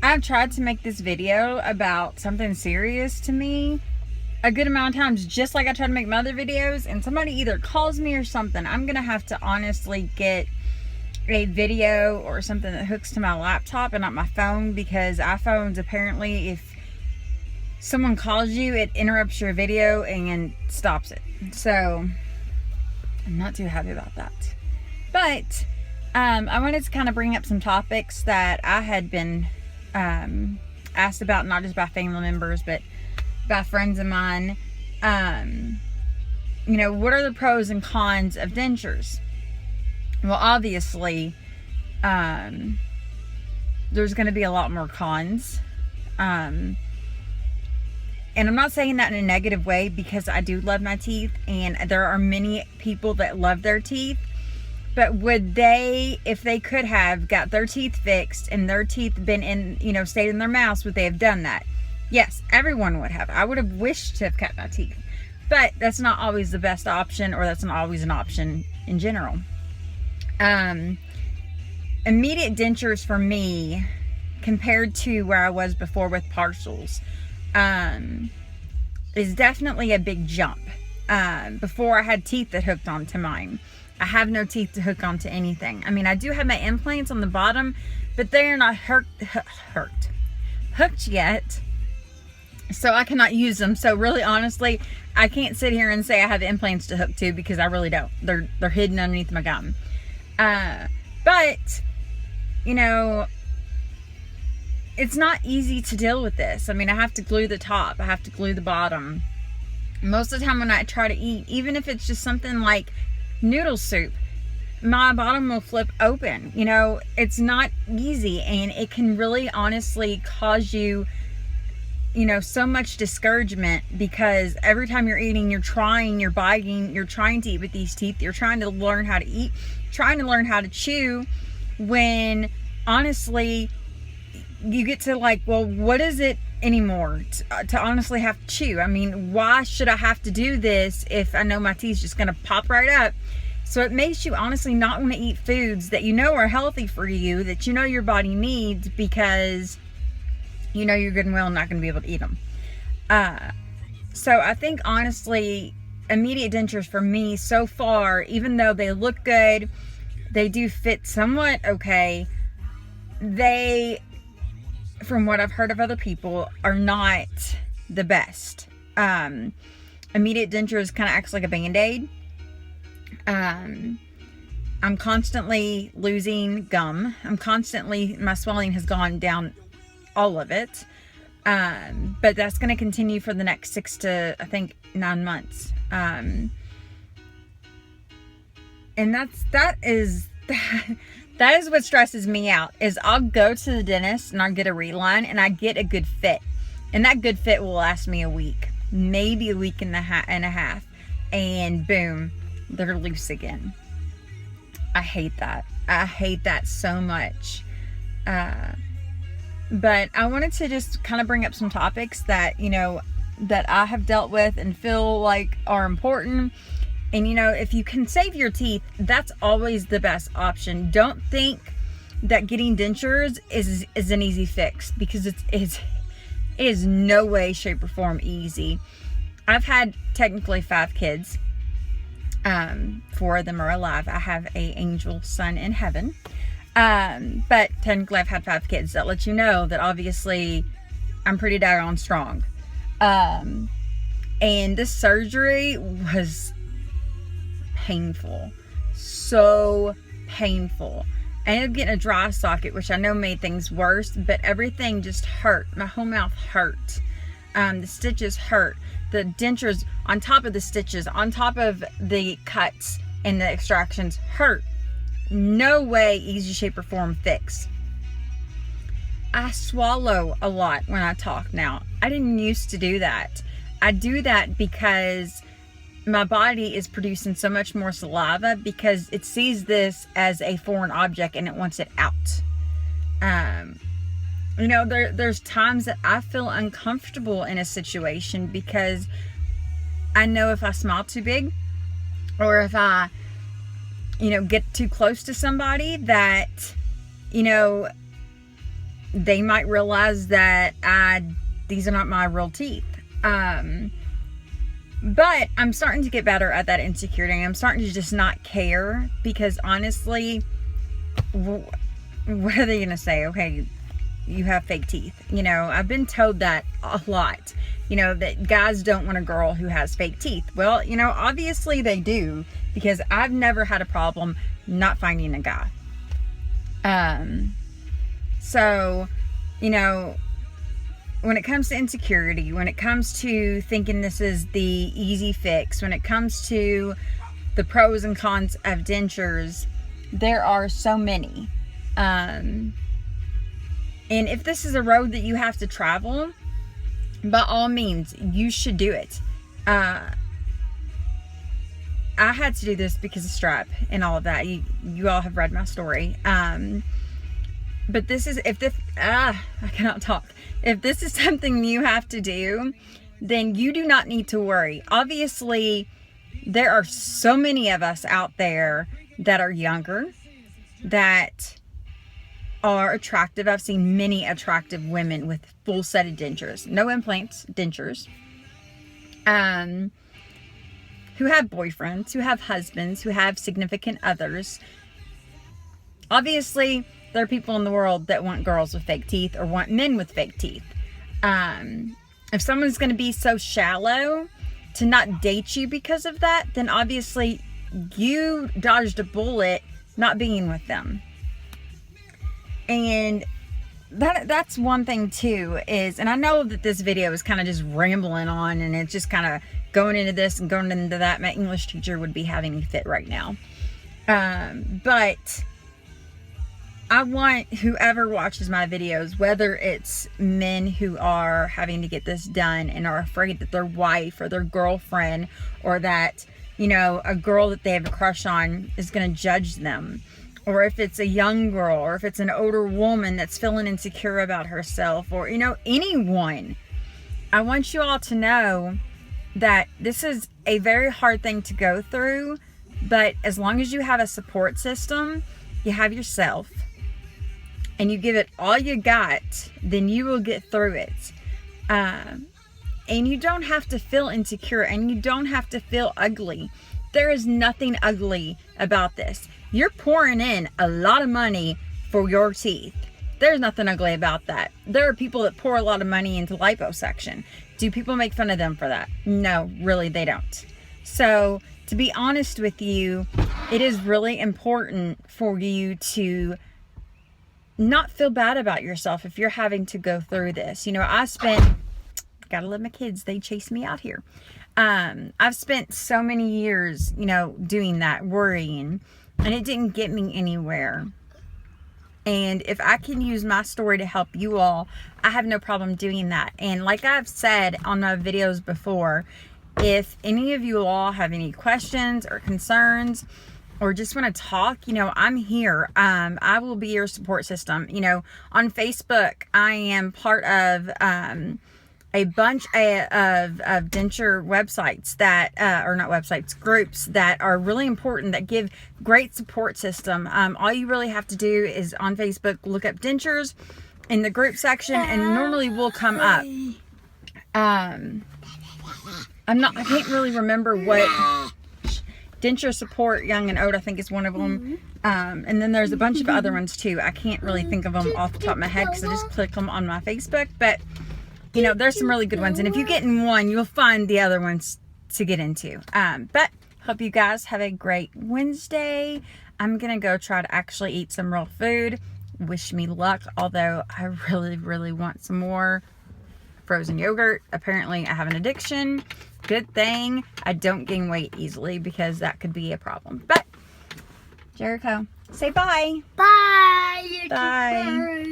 I've tried to make this video about something serious to me a good amount of times, just like I try to make my other videos, and somebody either calls me or something. I'm gonna have to honestly get a video or something that hooks to my laptop and not my phone, because iPhones, apparently, if someone calls you, it interrupts your video and stops it. So I'm not too happy about that. But I wanted to kind of bring up some topics that I had been asked about, not just by family members, but by friends of mine. What are the pros and cons of dentures? Well, obviously, there's going to be a lot more cons. And I'm not saying that in a negative way, because I do love my teeth, and there are many people that love their teeth. But would they, if they could have got their teeth fixed and their teeth been in, stayed in their mouths, would they have done that? Yes, everyone would have. I would have wished to have kept my teeth. But that's not always the best option, or that's not always an option in general. Immediate dentures for me, compared to where I was before with partials, is definitely a big jump. Before, I had teeth that hooked onto mine. I have no teeth to hook onto anything. I mean, I do have my implants on the bottom, but they are not hooked yet, so I cannot use them. So really, honestly, I can't sit here and say I have implants to hook to, because I really don't. They're hidden underneath my gum. But it's not easy to deal with this. I mean, I have to glue the top, I have to glue the bottom. Most of the time when I try to eat, even if it's just something like noodle soup, my bottom will flip open. It's not easy, and it can really honestly cause you so much discouragement, because every time you're eating, you're biting, you're trying to eat with these teeth, you're trying to learn how to eat, trying to learn how to chew, when honestly you get to well, what is it anymore to honestly have to chew? I mean, why should I have to do this if I know my teeth's just gonna pop right up? So it makes you honestly not want to eat foods that are healthy for you, that your body needs, because you're good and well not going to be able to eat them. So I think honestly, immediate dentures for me so far, even though they look good, they do fit somewhat okay, they, from what I've heard of other people, are not the best. Immediate dentures kind of acts like a band-aid. I'm constantly losing gum. My swelling has gone down, all of it. But that's going to continue for the next 6 to, I think, 9 months. And that is what stresses me out, is I'll go to the dentist and I'll get a reline and I get a good fit. And that good fit will last me a week, maybe a week and a half. And boom, they're loose again. I hate that. I hate that so much. But I wanted to just kind of bring up some topics that, that I have dealt with and feel like are important. And, if you can save your teeth, that's always the best option. Don't think that getting dentures is an easy fix, because it is no way, shape, or form easy. I've had technically 5 kids. 4 of them are alive. I have an angel son in heaven. But technically I've had 5 kids. That lets you know that obviously I'm pretty daggone strong. And this surgery was painful. So painful. I ended up getting a dry socket, which I know made things worse, but everything just hurt. My whole mouth hurt. The stitches hurt. The dentures on top of the stitches, on top of the cuts and the extractions, hurt. No way, easy, shape, or form fix. I swallow a lot when I talk now. I didn't used to do that. I do that because my body is producing so much more saliva, because it sees this as a foreign object and it wants it out. There's times that I feel uncomfortable in a situation, because I know if I smile too big, or if I, get too close to somebody, that, they might realize that these are not my real teeth. But I'm starting to get better at that insecurity. I'm starting to just not care, because honestly, what are they going to say? Okay, you have fake teeth. You know, I've been told that a lot, you know, that guys don't want a girl who has fake teeth. Well, you know, obviously they do, because I've never had a problem not finding a guy. So, you know, when it comes to insecurity, when it comes to thinking this is the easy fix, when it comes to the pros and cons of dentures, there are so many. And if this is a road that you have to travel, by all means, you should do it. I had to do this because of strep and all of that. You all have read my story. But this is, I cannot talk. If this is something you have to do, then you do not need to worry. Obviously, there are so many of us out there that are younger, that are attractive. I've seen many attractive women with full set of dentures, no implants, dentures, who have boyfriends, who have husbands, who have significant others. Obviously, there are people in the world that want girls with fake teeth or want men with fake teeth. If someone's going to be so shallow to not date you because of that, then obviously you dodged a bullet not being with them. And that's one thing too, is, and I know that this video is kind of just rambling on, and it's just kind of going into this and going into that. My English teacher would be having a fit right now. But I want whoever watches my videos, whether it's men who are having to get this done and are afraid that their wife or their girlfriend, or that, you know, a girl that they have a crush on is going to judge them, or if it's a young girl, or if it's an older woman that's feeling insecure about herself, or, you know, anyone. I want you all to know that this is a very hard thing to go through, but as long as you have a support system, you have yourself, and you give it all you got, then you will get through it. And you don't have to feel insecure, and you don't have to feel ugly. There is nothing ugly about this. You're pouring in a lot of money for your teeth. There's nothing ugly about that. There are people that pour a lot of money into liposuction. Do people make fun of them for that? No, really, they don't. So, to be honest with you, it is really important for you to not feel bad about yourself if you're having to go through this. You know, gotta love my kids, they chase me out here. I've spent so many years, you know, doing that, worrying, and it didn't get me anywhere. And if I can use my story to help you all, I have no problem doing that. And like I've said on my videos before, if any of you all have any questions or concerns, or just want to talk, you know, I'm here. I will be your support system. You know, on Facebook, I am part of a bunch of denture websites that, or not websites, groups that are really important, that give great support system. All you really have to do is on Facebook, look up dentures in the group section, and normally will come up. I can't really remember what. Denture Support Young and Old, I think, is one of them. And then there's a bunch of other ones too. I can't really think of them off the top of my head because I just click them on my Facebook. But, you know, there's some really good ones. And if you get in one, you'll find the other ones to get into. But hope you guys have a great Wednesday. I'm going to go try to actually eat some real food. Wish me luck, although I really, really want some more frozen yogurt. Apparently, I have an addiction. Good thing I don't gain weight easily, because that could be a problem. But Jericho, say bye. Bye. Bye.